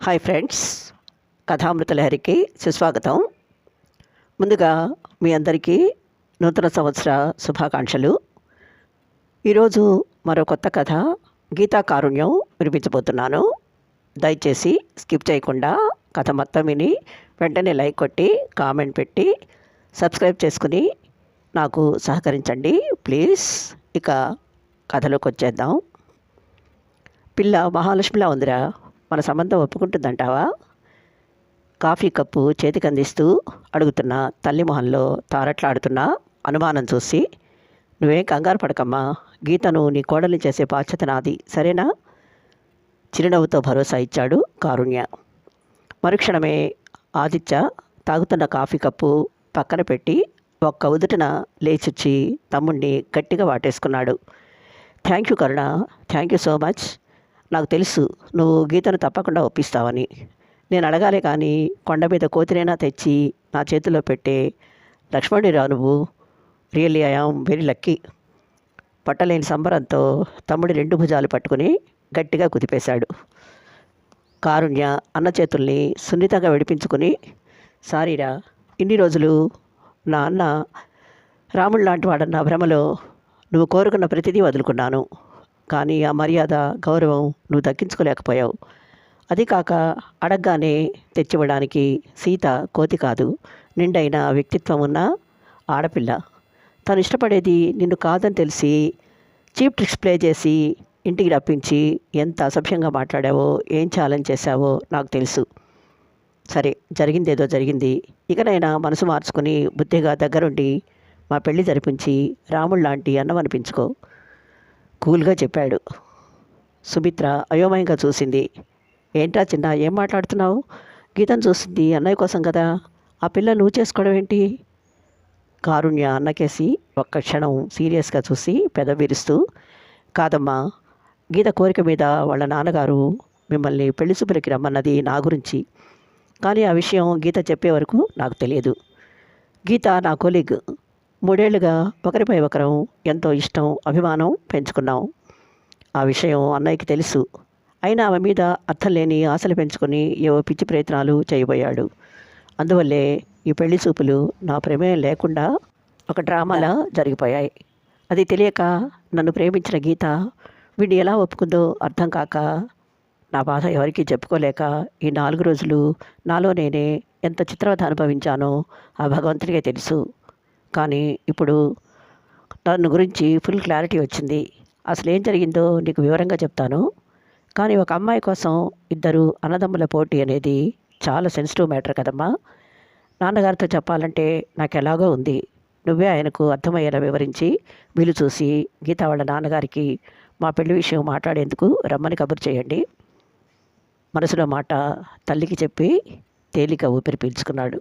Hi friends, కథామృత లహరికి సుస్వాగతం. ముందుగా మీ అందరికీ నూతన సంవత్సర శుభాకాంక్షలు. ఈరోజు మరో కొత్త కథ గీతా కారుణ్యం వినిపించబోతున్నాను. దయచేసి స్కిప్ చేయకుండా కథ మొత్తం విని వెంటనే లైక్ కొట్టి కామెంట్ పెట్టి సబ్స్క్రైబ్ చేసుకుని నాకు సహకరించండి ప్లీజ్. ఇక కథలోకి వచ్చేద్దాం. పిల్ల మహాలక్ష్మిలా ఉందిరా, మన సంబంధం ఒప్పుకుంటుందంటావా? కాఫీ కప్పు చేతికి అందిస్తూ అడుగుతున్న తల్లి మొహంలో తారట్లాడుతున్న అనుమానం చూసి, నువ్వేం కంగారు పడకమ్మా, గీతను నీ కోడల్ని చేసే బాధ్యత నాది, సరేనా? చిరునవ్వుతో భరోసా ఇచ్చాడు కారుణ్య. మరుక్షణమే ఆదిత్య తాగుతున్న కాఫీ కప్పు పక్కన పెట్టి ఒక్క ఉదుటన లేచొచ్చి తమ్ముణ్ణి గట్టిగా వాటేసుకున్నాడు. Thank you Karuna, thank you so much. నాకు తెలుసు నువ్వు గీతను తప్పకుండా ఒప్పిస్తావని. నేను అడగాలే కానీ కొండ మీద కోతినైనా తెచ్చి నా చేతిలో పెట్టే లక్ష్మణుడిరా నువ్వు. Really I am very lucky. పట్టలేని సంబరంతో తమ్ముడి రెండు భుజాలు పట్టుకుని గట్టిగా కుదిపేశాడు. కారుణ్య అన్న చేతుల్ని సున్నితంగా విడిపించుకుని, సారీరా, ఇన్ని రోజులు నా అన్న రాముడు లాంటి వాడన్న భ్రమలో నువ్వు కోరుకున్న ప్రతిదీ వదులుకున్నాను. కానీ ఆ మర్యాద గౌరవం నువ్వు దక్కించుకోలేకపోయావు. అది కాక అడగగానే తెచ్చివ్వడానికి సీత కోతి కాదు, నిండైన వ్యక్తిత్వం ఉన్న ఆడపిల్ల. తను ఇష్టపడేది నిన్ను కాదని తెలిసి చీప్ ట్రిక్స్ ప్లే చేసి ఇంటికి రప్పించి ఎంత అసభ్యంగా మాట్లాడావో, ఏం ఛాలెంజ్ చేశావో నాకు తెలుసు. సరే, జరిగిందేదో జరిగింది. ఇకనైనా మనసు మార్చుకుని బుద్ధిగా దగ్గరుండి మా పెళ్లి జరిపించి రాముడు లాంటి అన్నం అనిపించుకో, కూల్గా చెప్పాడు. సుమిత్ర అయోమయంగా చూసింది. ఏంట్రా చిన్న, ఏం మాట్లాడుతున్నావు? గీతను చూసింది అన్నయ్య కోసం కదా, ఆ పిల్ల నువ్వు చేసుకోవడం ఏంటి? కారుణ్య అన్నకేసి ఒక్క క్షణం సీరియస్గా చూసి పెదవిరుస్తూ, కాదమ్మా, గీత కోరిక మీద వాళ్ళ నాన్నగారు మిమ్మల్ని పెళ్లి చూపులకి రమ్మన్నది నా గురించి. కానీ ఆ విషయం గీత చెప్పే వరకు నాకు తెలియదు. గీత నా కొలీగ్. 3 ఏళ్లుగా ఒకరిపై ఒకరం ఎంతో ఇష్టం, అభిమానం పెంచుకున్నాం. ఆ విషయం అన్నయ్యకి తెలుసు. అయినా ఆమె మీద అర్థం లేని ఆశలు పెంచుకొని ఏవో పిచ్చి ప్రయత్నాలు చేయబోయాడు. అందువల్లే ఈ పెళ్లి చూపులు నా ప్రమేయం లేకుండా ఒక డ్రామాలా జరిగిపోయాయి. అది తెలియక నన్ను ప్రేమించిన గీత వీడిని ఎలా ఒప్పుకుందో అర్థం కాక నా బాధ ఎవరికీ చెప్పుకోలేక ఈ 4 రోజులు నాలో నేనే ఎంత చిత్రవత అనుభవించానో ఆ భగవంతుడికే తెలుసు. కానీ ఇప్పుడు నన్ను గురించి ఫుల్ క్లారిటీ వచ్చింది. అసలు ఏం జరిగిందో నీకు వివరంగా చెప్తాను. కానీ ఒక అమ్మాయి కోసం ఇద్దరు అన్నదమ్ముల పోటీ అనేది చాలా సెన్సిటివ్ మ్యాటర్ కదమ్మా. నాన్నగారితో చెప్పాలంటే నాకు ఎలాగో ఉంది. నువ్వే ఆయనకు అర్థమయ్యేలా వివరించి వీలు చూసి గీత వాళ్ళ నాన్నగారికి మా పెళ్లి విషయం మాట్లాడేందుకు రమ్మని కబురు చేయండి. మనసులో మాట తల్లికి చెప్పి తేలిక ఊపిరి పీల్చుకున్నాడు.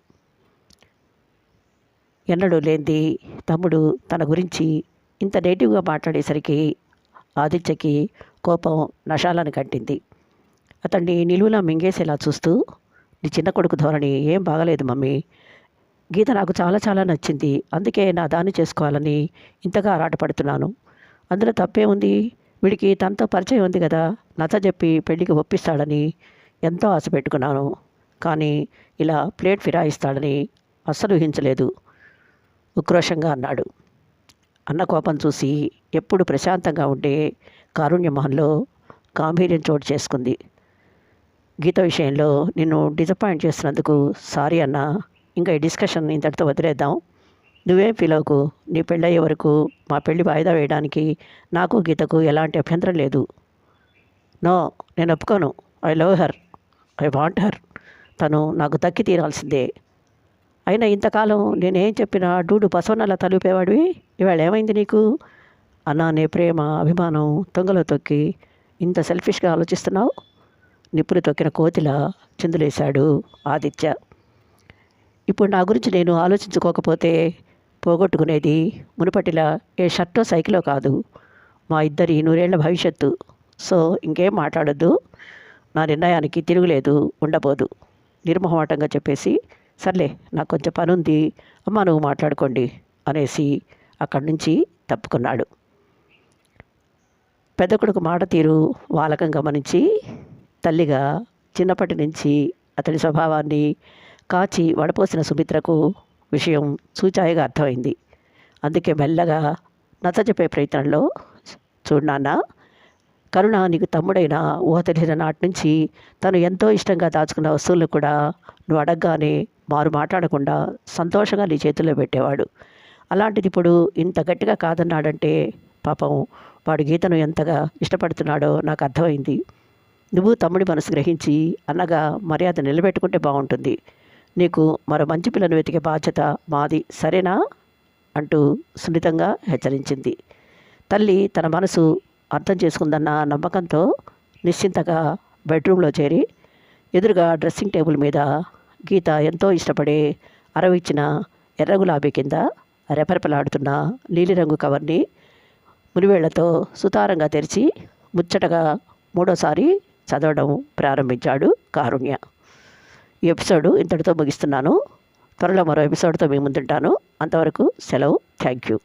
ఎన్నడూ లేనిది తమ్ముడు తన గురించి ఇంత నెగిటివ్గా మాట్లాడేసరికి ఆదిత్యకి కోపం నషాలను కట్టింది. అతన్ని నిలువులా మింగేసేలా చూస్తూ, నీ చిన్న కొడుకు ధోరణి ఏం బాగలేదు మమ్మీ. గీత నాకు చాలా చాలా నచ్చింది. అందుకే నా దాన్ని చేసుకోవాలని ఇంతగా ఆరాటపడుతున్నాను. అందులో తప్పే ఉంది? వీడికి తనతో పరిచయం ఉంది కదా, నచ్చజెప్పి పెళ్లికి ఒప్పిస్తాడని ఎంతో ఆశ పెట్టుకున్నాను. కానీ ఇలా ప్లేట్ ఫిరాయిస్తాడని అస్సలు ఊహించలేదు, ఉక్రోషంగా అన్నాడు. అన్న కోపం చూసి ఎప్పుడు ప్రశాంతంగా ఉండే కారుణ్య మొహంలో గాంభీర్యం చోటు చేసుకుంది. గీత విషయంలో నిన్ను డిసప్పాయింట్ చేస్తున్నందుకు సారీ అన్న. ఇంకా ఈ డిస్కషన్ ఇంతటితో వదిలేద్దాం. నువ్వేం ఫీల్ అవ్వకు. నీ పెళ్ళయ్యే వరకు మా పెళ్ళి వాయిదా వేయడానికి నాకు గీతకు ఎలాంటి అభ్యంతరం లేదు. నో, నేను ఒప్పుకోను. I love her, I want her. తను నాకు దక్కి తీరాల్సిందే. అయినా ఇంతకాలం నేనేం చెప్పినా డూడు బసవనలా తలుపేవాడివి, ఇవాళ ఏమైంది నీకు? అన్న నే ప్రేమ అభిమానం తొంగలో తొక్కి ఇంత సెల్ఫిష్గా ఆలోచిస్తున్నావు? నిప్పులు తొక్కిన కోతిలా చిందులేశాడు ఆదిత్య. ఇప్పుడు నా గురించి నేను ఆలోచించుకోకపోతే పోగొట్టుకునేది మునుపటిలా ఏ షర్టో సైకిలో కాదు, మా ఇద్దరి 100 ఏళ్ల భవిష్యత్తు. సో ఇంకేం మాట్లాడొద్దు. నా నిర్ణయానికి తిరుగులేదు, ఉండబోదు, నిర్మోహమాటంగా చెప్పేసి, సర్లే నాకు కొంచెం పని ఉంది, అమ్మ నువ్వు మాట్లాడుకోండి అనేసి అక్కడి నుంచి తప్పుకున్నాడు. పెద్ద కొడుకు మాట తీరు వాలకం గమనించి తల్లిగా చిన్నప్పటి నుంచి అతడి స్వభావాన్ని కాచి వడపోసిన సుమిత్రకు విషయం సూచాయిగా అర్థమైంది. అందుకే మెల్లగా నచ్చజెప్పే ప్రయత్నంలో, చూడు నాన్న, కరుణ నీకు తమ్ముడైన ఊహ తెలిసిన నాటి నుంచి తను ఎంతో ఇష్టంగా దాచుకున్న వస్తువులను కూడా నువ్వు అడగగానే మారు మాట్లాడకుండా సంతోషంగా నీ చేతుల్లో పెట్టేవాడు. అలాంటిది ఇప్పుడు ఇంత గట్టిగా కాదన్నాడంటే పాపం వాడు గీతను ఎంతగా ఇష్టపడుతున్నాడో నాకు అర్థమైంది. నువ్వు తమ్ముడి మనసు గ్రహించి అన్నగా మర్యాద నిలబెట్టుకుంటే బాగుంటుంది. నీకు మరో మంచి పిల్లను వెతికే బాధ్యత మాది, సరేనా అంటూ సున్నితంగా హెచ్చరించింది. తల్లి తన మనసు అర్థం చేసుకుందన్న నమ్మకంతో నిశ్చింతగా బెడ్రూమ్లో చేరి ఎదురుగా డ్రెస్సింగ్ టేబుల్ మీద గీత ఎంతో ఇష్టపడే అరవిచ్చిన ఎర్ర గులాబీ కింద రెపరెపలాడుతున్న నీలిరంగు కవర్ని మునివేళ్లతో సుతారంగా తెరిచి ముచ్చటగా మూడోసారి చదవడం ప్రారంభించాడు కారుణ్య. ఈ ఎపిసోడ్ ఇంతటితో ముగిస్తున్నాను. త్వరలో మరో ఎపిసోడ్తో మీ ముందుంటాను. అంతవరకు సెలవు. Thank you.